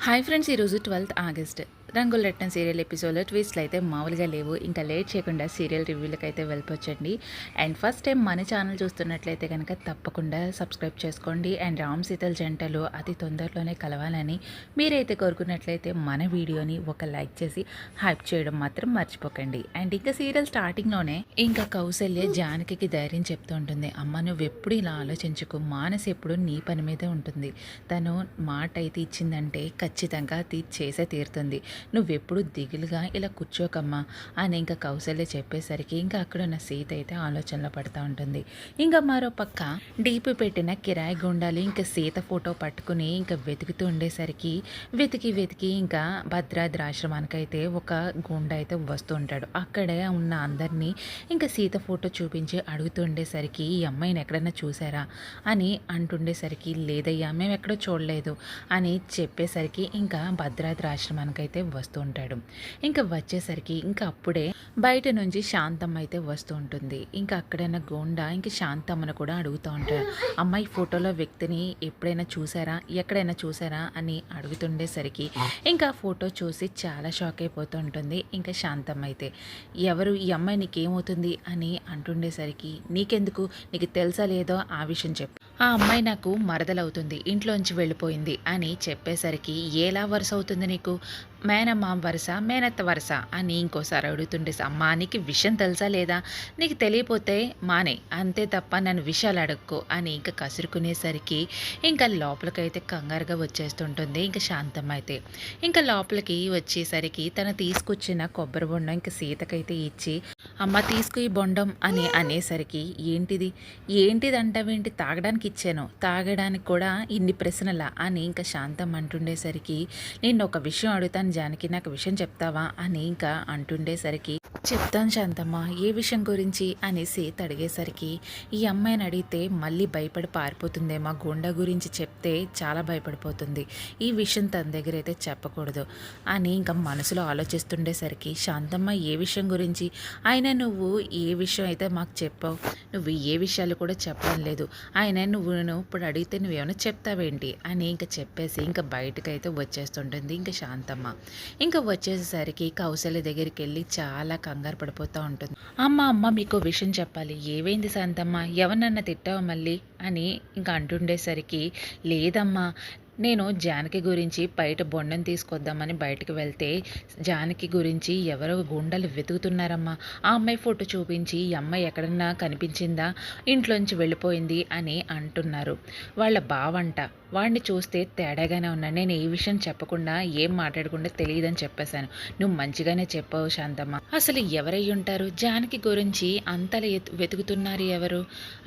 Hi friends, ఈరోజు 12th August రంగులరట్నం serial ఎపిసోడ్లో ట్విస్ట్లు అయితే మామూలుగా లేవు. ఇంకా లేట్ చేయకుండా సీరియల్ రివ్యూలకు అయితే వెళ్ళిపోవచ్చండి. అండ్ ఫస్ట్ టైం మన ఛానల్ చూస్తున్నట్లయితే కనుక తప్పకుండా సబ్స్క్రైబ్ చేసుకోండి. అండ్ రామ్ సీతల్ జంటలు అతి తొందరలోనే కలవాలని మీరైతే కోరుకున్నట్లయితే మన వీడియోని ఒక లైక్ చేసి హైప్ చేయడం మాత్రం మర్చిపోకండి. అండ్ ఇంకా సీరియల్ స్టార్టింగ్లోనే ఇంకా కౌసల్య జానకి ధైర్యం చెప్తూ ఉంటుంది. అమ్మ, నువ్వు ఎప్పుడు ఇలా ఆలోచించుకో, మానస్ ఎప్పుడు నీ పని మీదే ఉంటుంది. తను మాట అయితే ఇచ్చిందంటే ఖచ్చితంగా చేసే తీరుతుంది. నువ్వెప్పుడు దిగులుగా ఇలా కూర్చోకమ్మా అని ఇంకా కౌశల్య చెప్పేసరికి ఇంకా అక్కడ ఉన్న సీత అయితే ఆలోచనలో పడుతూ ఉంటుంది. ఇంకా మరో పక్క డీపీ పెట్టిన కిరాయి గుండాలు ఇంకా సీత ఫోటో పట్టుకుని ఇంకా వెతుకుతూ ఉండేసరికి వెతికి ఇంకా భద్రాద్రి ఆశ్రమానికైతే ఒక గుండా అయితే వస్తూ ఉంటాడు. అక్కడే ఉన్న అందరినీ ఇంకా సీత ఫోటో చూపించి అడుగుతూ ఉండేసరికి ఈ అమ్మాయిని ఎక్కడన్నా చూసారా అని అంటుండేసరికి లేదయ్యా, మేము ఎక్కడో చూడలేదు అని చెప్పేసరికి ఇంకా భద్రాద్రి ఆశ్రమానికి అయితే వస్తూ ఉంటాడు. ఇంకా వచ్చేసరికి ఇంకా అప్పుడే బయట నుంచి శాంతమ్మ అయితే వస్తూ ఉంటుంది. ఇంకా అక్కడైనా గోండా ఇంకా శాంతమ్మను కూడా అడుగుతూ ఉంటాడు. అమ్మాయి ఫోటోలో వ్యక్తిని ఎప్పుడైనా చూసారా, ఎక్కడైనా చూసారా అని అడుగుతుండేసరికి ఇంకా ఫోటో చూసి చాలా షాక్ అయిపోతూ ఉంటుంది. ఇంకా శాంతమ్మ అయితే ఎవరు ఈ అమ్మాయి నీకేమవుతుంది అని అంటుండేసరికి నీకెందుకు, నీకు తెలుసా లేదో ఆ విషయం చెప్పు. ఆ అమ్మాయి నాకు మరదలవుతుంది, ఇంట్లోంచి వెళ్ళిపోయింది అని చెప్పేసరికి ఎలా వరుస అవుతుంది నీకు, మేనమ్మ వరుస మేనత్త వరుస అని ఇంకోసారి అడుగుతుండే. అమ్మా, నీకు విషయం తెలుసా లేదా, నీకు తెలియపోతే మానే, అంతే తప్ప నన్ను విషయాలు అడక్కో అని ఇంకా కసురుకునేసరికి ఇంకా లోపలికైతే కంగారుగా వచ్చేస్తుంటుంది. ఇంకా శాంతమ్మ అయితే ఇంకా లోపలికి వచ్చేసరికి తను తీసుకొచ్చిన కొబ్బరి బొండం ఇంకా సీతకైతే ఇచ్చి అమ్మ తీసుకు ఈ బొండం అని అనేసరికి ఏంటిది అంటావేంటి, తాగడానికి ఇచ్చాను, తాగడానికి కూడా ఇన్ని ప్రశ్నలా అని ఇంకా శాంతం అంటుండేసరికి నేను ఒక విషయం అడుగుతాను జానకి, నాకు విషయం చెప్తావా అని ఇంకా అంటుండేసరికి చెప్తాను శాంతమ్మ, ఏ విషయం గురించి అనేసి అడిగేసరికి ఈ అమ్మాయిని అడిగితే మళ్ళీ భయపడి పారిపోతుందేమో, గుండా గురించి చెప్తే చాలా భయపడిపోతుంది, ఈ విషయం తన దగ్గర అయితే చెప్పకూడదు అని ఇంకా మనసులో ఆలోచిస్తుండేసరికి శాంతమ్మ ఏ విషయం గురించి, ఆయన నువ్వు ఏ విషయం అయితే మాకు చెప్పావు, నువ్వు ఏ విషయాలు కూడా చెప్పడం లేదు, ఆయన నువ్వు ఇప్పుడు అడిగితే నువ్వేమైనా చెప్తావేంటి అని ఇంకా చెప్పేసి ఇంకా బయటకైతే వచ్చేస్తుంటుంది ఇంకా శాంతమ్మ. ఇంకా వచ్చేసరికి కౌశల్య దగ్గరికి వెళ్ళి చాలా కంగారు పడిపోతూ ఉంటుంది. అమ్మ మీకు విషయం చెప్పాలి, ఏవైంది శాంతమ్మ, ఎవరినన్నా తిట్టావా మళ్ళీ అని ఇంకా అంటుండేసరికి లేదమ్మా, నేను జానకి గురించి బయట బొండం తీసుకొద్దామని బయటకు వెళ్తే జానకి గురించి ఎవరో గుండెలు వెతుకుతున్నారమ్మా, ఆ అమ్మాయి ఫోటో చూపించి ఈ అమ్మాయి ఎక్కడన్నా కనిపించిందా, ఇంట్లోంచి వెళ్ళిపోయింది అని అంటున్నారు. వాళ్ళ బావంట, వాడిని చూస్తే తేడాగానే ఉన్నాడు, నేను ఈ విషయం చెప్పకుండా ఏం మాట్లాడకుండా తెలియదని చెప్పేశాను, నువ్వు మంచిగానే చెప్పావు శాంతమ్మ, అసలు ఎవరై ఉంటారు, జానకి గురించి అంతలా వెతుకుతున్నారు ఎవరు,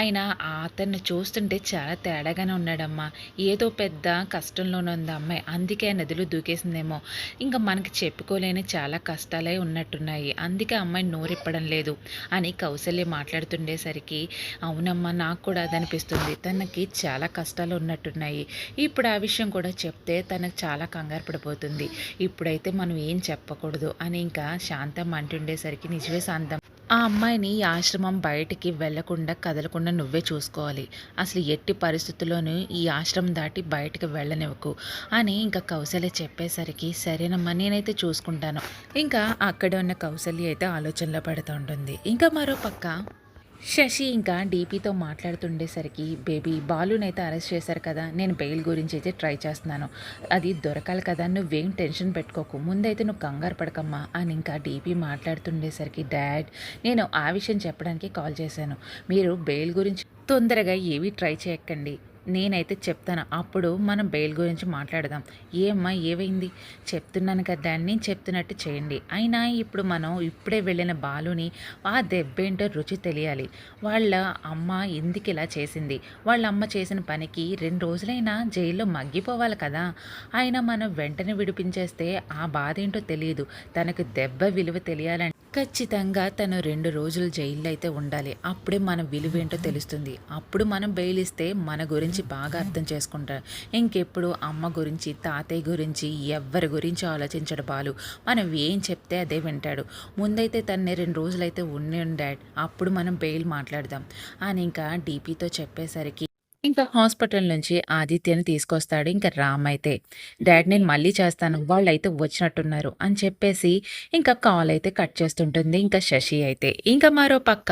అయినా అతన్ని చూస్తుంటే చాలా తేడాగానే ఉన్నాడమ్మా, ఏదో పెద్ద కష్టంలోనే ఉంది అమ్మాయి, అందుకే నదిలో దూకేసిందేమో, ఇంకా మనకి చెప్పుకోలేని చాలా కష్టాలే ఉన్నట్టున్నాయి, అందుకే అమ్మాయి నోరిప్పడం లేదు అని కౌశల్య మాట్లాడుతుండేసరికి అవునమ్మా, నాకు కూడా అదనిపిస్తుంది, తనకి చాలా కష్టాలు ఉన్నట్టున్నాయి, ఇప్పుడు ఆ విషయం కూడా చెప్తే తనకు చాలా కంగారు పడిపోతుంది, ఇప్పుడైతే మనం ఏం చెప్పకూడదు అని ఇంకా శాంతం అంటుండేసరికి నిజమే శాంతం, ఆ అమ్మాయిని ఈ ఆశ్రమం బయటికి వెళ్లకుండా కదలకుండా నువ్వే చూసుకోవాలి, అసలు ఎట్టి పరిస్థితుల్లోనూ ఈ ఆశ్రమం దాటి బయటికి వెళ్ళనివ్వకు అని ఇంకా కౌశల్య చెప్పేసరికి సరేనమ్మా, నేనైతే చూసుకుంటాను. ఇంకా అక్కడ ఉన్న కౌశల్య అయితే ఆలోచనలో పడుతూ ఉంటుంది. ఇంకా మరో పక్క శశి ఇంకా డీపీతో మాట్లాడుతుండేసరికి బేబీ బాలునైతే అరెస్ట్ చేశారు కదా, నేను బెయిల్ గురించి అయితే ట్రై చేస్తున్నాను, అది దొరకాలి కదా, నువ్వేం టెన్షన్ పెట్టుకోకు, ముందైతే నువ్వు కంగారు పడకమ్మా అని ఇంకా డీపీ మాట్లాడుతుండేసరికి డాడ్, నేను ఆ విషయం చెప్పడానికి కాల్ చేశాను, మీరు బెయిల్ గురించి తొందరగా ఏవి ట్రై చేయకండి, నేనైతే చెప్తాను, అప్పుడు మనం బెయిల్ గురించి మాట్లాడదాం, ఏమ్మా ఏమైంది, చెప్తున్నాను కదా నేను చెప్తున్నట్టు చేయండి, అయినా ఇప్పుడు మనం ఇప్పుడే వెళ్ళిన బాలుని ఆ దెబ్బేంటో రుచి తెలియాలి, వాళ్ళ అమ్మ ఎందుకు ఇలా చేసింది, వాళ్ళ అమ్మ చేసిన పనికి 2 రోజులైనా జైల్లో మగ్గిపోవాలి కదా, అయినా మనం వెంటనే విడిపించేస్తే ఆ బాధ ఏంటో తెలియదు, తనకు దెబ్బ విలువ తెలియాలంటే ఖచ్చితంగా తను 2 రోజులు జైల్లో అయితే ఉండాలి, అప్పుడే మన విలువేంటో తెలుస్తుంది, అప్పుడు మనం బెయిల్ ఇస్తే మన గురించి బాగా అర్థం చేసుకుంటారు, ఇంకెప్పుడు అమ్మ గురించి తాతయ్య గురించి ఎవ్వరి గురించి ఆలోచించడు బాలు, మనం ఏం చెప్తే అదే వింటాడు, ముందైతే తన్ని 2 రోజులైతే డాడ్, అప్పుడు మనం బెయిల్ మాట్లాడదాం అని ఇంకా డీపీతో చెప్పేసరికి ఇంకా హాస్పిటల్ నుంచి ఆదిత్యని తీసుకొస్తాడు. ఇంక రామ్ అయితే, డాడీ నేను మళ్ళీ చేస్తాను. వాళ్ళైతే వచ్చినట్టున్నారు అని చెప్పేసి ఇంకా కాల్ అయితే కట్ చేస్తుంటుంది. ఇంకా శశి అయితే. ఇంకా మరో పక్క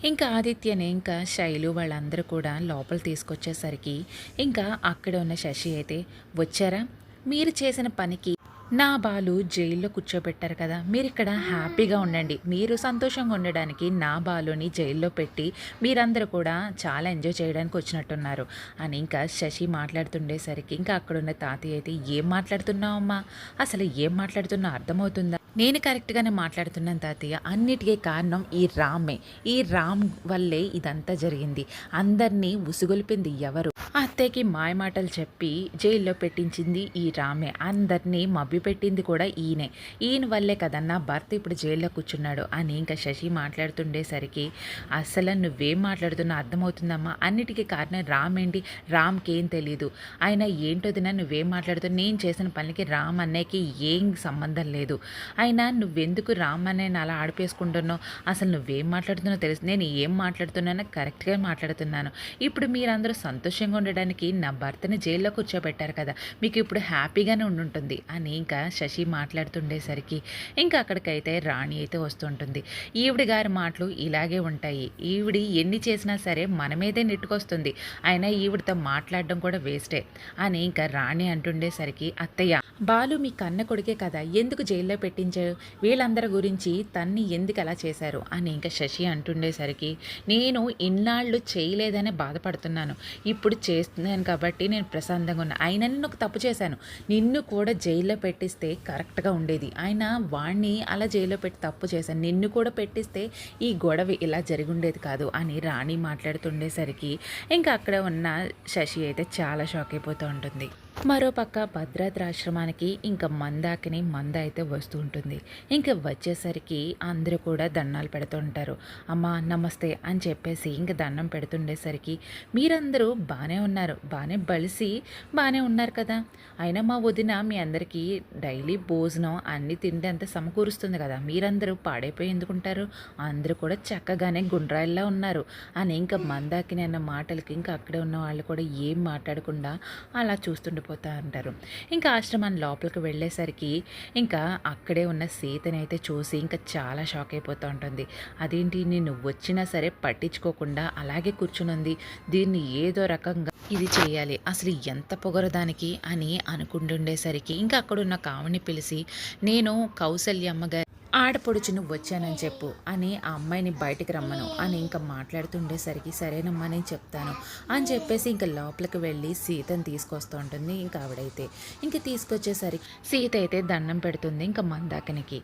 ఇంకా ఆదిత్యని ఇంకా శైలు వాళ్ళందరూ కూడా లోపల తీసుకొచ్చేసరికి ఇంకా అక్కడ ఉన్న శశి అయితే, వచ్చారా? మీరు చేసిన పనికి నా బాలు జైల్లో కూర్చోబెట్టారు కదా! మీరిక్కడ హ్యాపీగా ఉండండి. మీరు సంతోషంగా ఉండడానికి నా బాలుని జైల్లో పెట్టి మీరందరూ కూడా చాలా ఎంజాయ్ చేయడానికి వచ్చినట్టున్నారు అని ఇంకా శశి మాట్లాడుతుండేసరికి ఇంకా అక్కడున్న తాతయ్య అయితే, ఏం మాట్లాడుతున్నావమ్మా? అసలు ఏం మాట్లాడుతున్నావు అర్థమవుతుందా? నేను కరెక్ట్‌గానే మాట్లాడుతున్నాను తాతయ్య. అన్నిటికి కారణం ఈ రామే. ఈ రామ్ వల్లే ఇదంతా జరిగింది. అందరినీ ఉసిగొల్పింది ఎవరు? అత్తయ్యకి మాయమాటలు చెప్పి జైల్లో పెట్టించింది ఈ రామే. అందరినీ మభ్యపెట్టింది కూడా ఈయనే. ఈయన వల్లే కదా నా భర్త ఇప్పుడు జైల్లో కూర్చున్నాడు అని ఇంకా శశి మాట్లాడుతుండేసరికి, అసలు నువ్వేం మాట్లాడుతున్నావు అర్థమవుతుందమ్మా? అన్నిటికీ కారణం రామ్ ఏంటి? రామ్‌కి ఏం తెలీదు. ఆయన ఏంటొదినా నువ్వేం మాట్లాడుతున్నావు? నేను చేసిన పనికి రామ్ అన్నయ్యకి ఏం సంబంధం లేదు. అయినా నువ్వెందుకు రామ్ అన్నయ్యని అలా ఆడిపేసుకుంటున్నావు? అసలు నువ్వేం మాట్లాడుతున్నావో తెలుసు. నేను ఏం మాట్లాడుతున్నానో కరెక్ట్‌గా మాట్లాడుతున్నాను. ఇప్పుడు మీరందరూ సంతోషంగా ఉండడానికి నా భర్తని జైల్లో కూర్చోబెట్టారు కదా! మీకు ఇప్పుడు హ్యాపీగానే ఉండుంటుంది అని ఇంకా శశి మాట్లాడుతుండేసరికి ఇంకా అక్కడికైతే రాణి అయితే వస్తుంటుంది. ఈవిడ గారి మాటలు ఇలాగే ఉంటాయి. ఈవిడి ఎన్ని చేసినా సరే మన మీదే నెట్టుకొస్తుంది. అయినా ఈవిడతో మాట్లాడడం కూడా వేస్టే అని ఇంకా రాణి అంటుండేసరికి, అత్తయ్య బాలు మీ కన్న కొడుకే కదా, ఎందుకు జైల్లో పెట్టించారు? వీళ్ళందరి గురించి తన్ని ఎందుకు అలా చేశారు అని ఇంకా శశి అంటుండేసరికి, నేను ఇన్నాళ్ళు చేయలేదనే బాధపడుతున్నాను. ఇప్పుడు చేస్తున్నాను కాబట్టి నేను ప్రశాంతంగా ఉన్నా. అయినా నేను ఒక తప్పు చేశాను. నిన్ను కూడా జైల్లో పెట్టిస్తే కరెక్ట్గా ఉండేది. అయినా వాణ్ణి అలా జైల్లో పెట్టి తప్పు చేశాను. నిన్ను కూడా పెట్టిస్తే ఈ గొడవ ఇలా జరిగుండేది కాదు అని రాణి మాట్లాడుతుండేసరికి ఇంకా అక్కడ ఉన్న శశి అయితే చాలా షాక్ అయిపోతూ ఉంటుంది. మరోపక్క భద్రాద్రాశ్రమానికి ఇంకా మందాకిని మంద అయితే వస్తూ ఉంటుంది. ఇంకా వచ్చేసరికి అందరూ కూడా దండాలు పెడుతూ ఉంటారు. అమ్మ నమస్తే అని చెప్పేసి ఇంక దండం పెడుతుండేసరికి, మీరందరూ బాగానే ఉన్నారు, బాగానే బలిసి బాగానే ఉన్నారు కదా, అయినా మా వదిన మీ అందరికీ డైలీ భోజనం అన్నీ తిండి అంతా సమకూరుస్తుంది కదా, మీరందరూ పాడైపోయి ఎందుకుంటారు? అందరూ కూడా చక్కగానే గుండ్రాయిల్లా ఉన్నారు అని ఇంకా మందాకిని అన్న మాటలకి ఇంకా అక్కడే ఉన్న వాళ్ళు కూడా ఏం మాట్లాడకుండా అలా చూస్తుండిపోతారు ఉంటారు. ఇంకా ఆశ్రమాన్ని లోపలికి వెళ్ళేసరికి ఇంకా అక్కడే ఉన్న సీతని అయితే చూసి ఇంకా చాలా షాక్ అయిపోతూ ఉంటుంది. అదేంటి నేను వచ్చినా సరే పట్టించుకోకుండా అలాగే కూర్చునుంది, దీన్ని ఏదో రకంగా ఇది చేయాలి, అసలు ఎంత పొగరదానికి అని అనుకుంటుండేసరికి ఇంకా అక్కడున్న కావని పిలిచి, నేను కౌసల్యమ్మగా ఆడపడుచును వచ్చానని చెప్పు అని ఆ అమ్మాయిని బయటికి రమ్మను అని ఇంకా మాట్లాడుతుండేసరికి, సరేనమ్మా నేను చెప్తాను అని చెప్పేసి ఇంకా లోపలికి వెళ్ళి సీతను తీసుకొస్తూ ఉంటుంది. ఇంకా ఆవిడైతే ఇంక తీసుకొచ్చేసరికి సీత అయితే దండం పెడుతుంది ఇంకా మందాకనికి.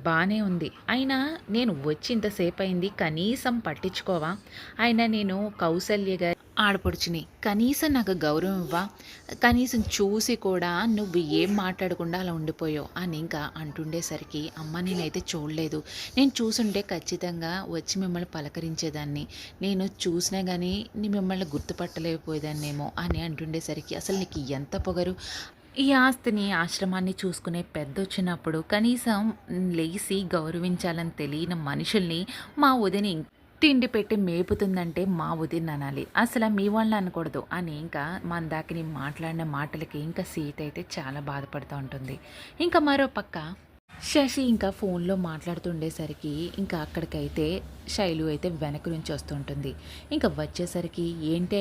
బాగానే ఉంది. అయినా నేను వచ్చి ఇంతసేపు అయింది, కనీసం పట్టించుకోవా? అయినా నేను కౌసల్య గారి ఆడపడుచుని, కనీసం నాకు గౌరవం ఇవ్వా? కనీసం చూసి కూడా నువ్వు ఏం మాట్లాడకుండా అలా ఉండిపోయావు అని ఇంకా అంటుండేసరికి, అమ్మ నేనైతే చూడలేదు, నేను చూసుంటే ఖచ్చితంగా వచ్చి మిమ్మల్ని పలకరించేదాన్ని, నేను చూసినా కానీ మిమ్మల్ని గుర్తుపట్టలేకపోయేదాన్నేమో అని అంటుండేసరికి, అసలు నీకు ఎంత పొగరు? ఈ ఆస్తిని ఆశ్రమాన్ని చూసుకునే పెద్దొచ్చినప్పుడు కనీసం లేసి గౌరవించాలని తెలియని మనుషుల్ని మా వదిని తిండి పెట్టి మేపుతుందంటే మా వదిన అనాలి, అసలు మీ వాళ్ళని అనకూడదు అని ఇంకా మందాకిని మాట్లాడిన మాటలకి ఇంకా సీత అయితే చాలా బాధపడుతూ ఉంటుంది. ఇంకా మరో పక్క శశి ఇంకా ఫోన్లో మాట్లాడుతుండేసరికి ఇంకా అక్కడికైతే శైలు అయితే వెనక నుంచి వస్తుంటుంది. ఇంకా వచ్చేసరికి, ఏంటే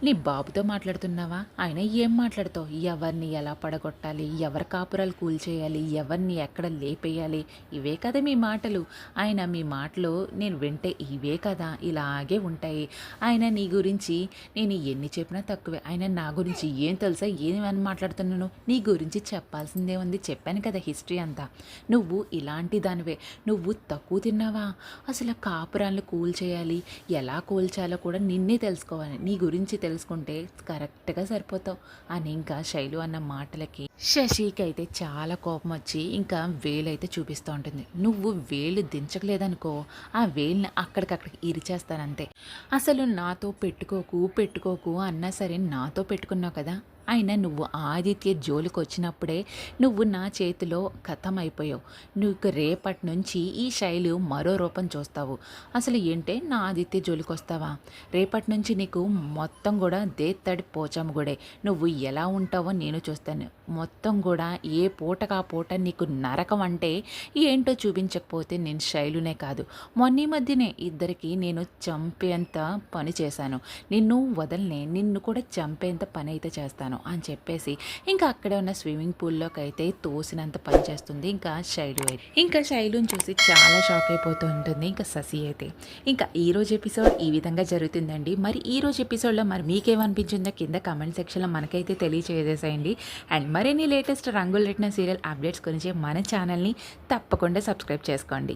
నీ బాబుతో మాట్లాడుతున్నావా? ఆయన ఏం మాట్లాడుతావు? ఎవరిని ఎలా పడగొట్టాలి, ఎవరి కాపురాలు కూల్చేయాలి, ఎవరిని ఎక్కడ లేపేయాలి, ఇవే కదా మీ మాటలు. ఆయన మీ మాటలు నేను వింటే ఇవే కదా, ఇలాగే ఉంటాయి. ఆయన నీ గురించి నేను ఎన్ని చెప్పినా తక్కువే. ఆయన నా గురించి ఏం తెలుసా? ఏమని మాట్లాడుతున్నాను? నీ గురించి చెప్పాల్సిందే ఉంది, చెప్పాను కదా హిస్టరీ అంతా. నువ్వు ఇలాంటి దానివే, నువ్వు తక్కువ తిన్నావా? అసలు కాపురాలను కూల్చేయాలి, ఎలా కూల్చాలో కూడా నిన్నే తెలుసుకోవాలి, నీ గురించి తెలుసుకుంటే కరెక్ట్గా సరిపోతావు అని ఇంకా శైలు అన్న మాటలకి శశికి అయితే చాలా కోపం వచ్చి ఇంకా వేలైతే చూపిస్తూ ఉంటుంది. నువ్వు వేలు దించకలేదనుకో, ఆ వేలుని అక్కడికక్కడికి ఇరిచేస్తానంతే. అసలు నాతో పెట్టుకోకు పెట్టుకోకు అన్నా సరే నాతో పెట్టుకున్నావు కదా, అయినా నువ్వు ఆదిత్య జోలికొచ్చినప్పుడే నువ్వు నా చేతిలో ఖతమైపోయావు. నువ్వు రేపటి నుంచి ఈ శైలు మరో రూపం చూస్తావు. అసలు ఏంటే నా ఆదిత్య జోలికొస్తావా? రేపటి నుంచి నీకు మొత్తం కూడా దేత్తడి పోచమ్మ గుడే. నువ్వు ఎలా ఉంటావో నేను చూస్తాను. మొత్తం కూడా ఏ పూటకా పూట నీకు నరకం అంటే ఏంటో చూపించకపోతే నేను శైలునే కాదు, మొన్న ఈ మధ్యనే ఇద్దరికి నేను చంపేంత పని చేశాను. నిన్ను వదలనే, నిన్ను కూడా చంపేంత పని అయితే చేస్తాను అని చెప్పేసి ఇంకా అక్కడే ఉన్న స్విమ్మింగ్ పూల్లోకి అయితే తోసినంత పని చేస్తుంది ఇంకా శైలు అయితే. ఇంకా శైలుని చూసి చాలా షాక్ అయిపోతూ ఉంటుంది ఇంకా శశి అయితే. ఇంకా ఈరోజు ఎపిసోడ్ ఈ విధంగా జరుగుతుందండి. మరి ఈరోజు ఎపిసోడ్లో మరి మీకేమనిపించిందో కింద కామెంట్ సెక్షన్లో మనకైతే తెలియజేసేయండి. అండ్ మరిన్ని లేటెస్ట్ రంగులు రెట్టిన సీరియల్ అప్డేట్స్ గురించి మన ఛానల్ని తప్పకుండా సబ్స్క్రైబ్ చేసుకోండి.